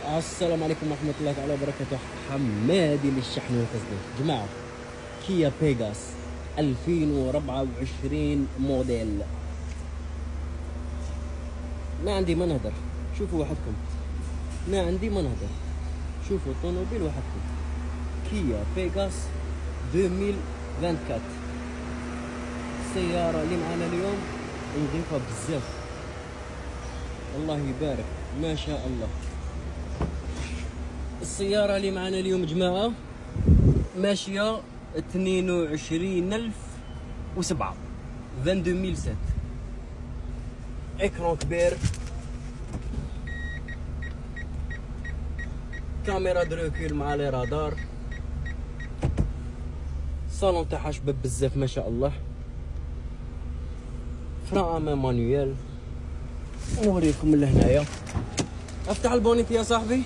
السلام عليكم ورحمة الله تعالى وبركاته. حمادي للشحن والتصدير جماعة. كيا بيغاس 2024 موديل. ما عندي ما نهدر، شوفوا وحدكم. ما عندي ما نهدر، شوفوا الطوموبيل وحدكم. كيا بيغاس 2024. السيارة اللي معنا اليوم نظيفة بزاف، الله يبارك ما شاء الله. السيارة اللي معنا اليوم جماعة ماشية 22,007 22,007. اكران كبير، كاميرا دروكيل مع لي رادار، صالون تاعها شباب بزاف ما شاء الله، فران امام مانيوال. نوريكم من لهنايا. افتح البونيت يا صاحبي.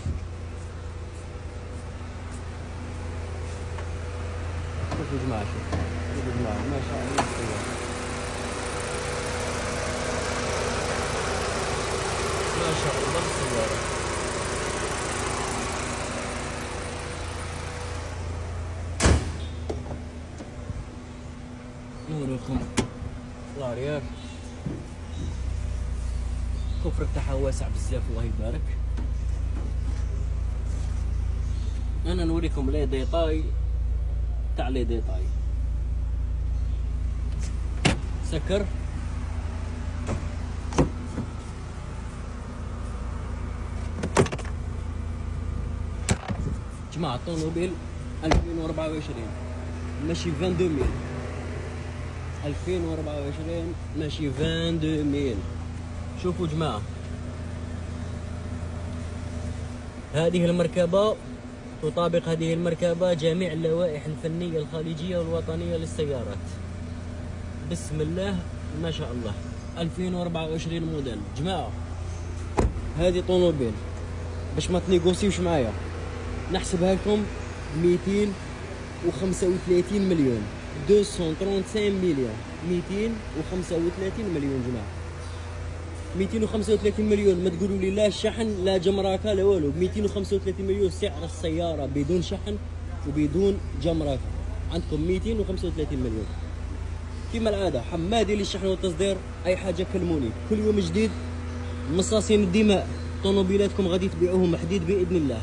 شوفوا جماعة، شوفوا جماعة ما شاء الله السيارة ما شاء الله السيارة. نوريكم لاريير، الكفر تاعها واسع بزاف الله يبارك. انا نوريكم لي ديطاي تاع لي ديطاي. سكر جماعة طوموبيل 2024 ماشي 22,000. 2024 ماشي 22,000. شوفوا جماعة، هذه المركبة تطابق هذه المركبة جميع اللوائح الفنية الخارجية والوطنية للسيارات. بسم الله ما شاء الله. 2024 موديل جماعة. هذه طوموبيل باش ما تنيغوسيوش معايا نحسبها لكم 235 مليون 235 مليون 235 مليون جماعة. 235 مليون. ما تقولوا لي لا شحن لا جمركة لا والو. 235 مليون سعر السيارة بدون شحن وبدون جمركة. عندكم 235 مليون. كما العادة حمادي للشحن والتصدير. أي حاجة كلموني، كل يوم جديد. مصاصين الدماء طوموبيلاتكم غادي تبيعوهم حديد بإذن الله.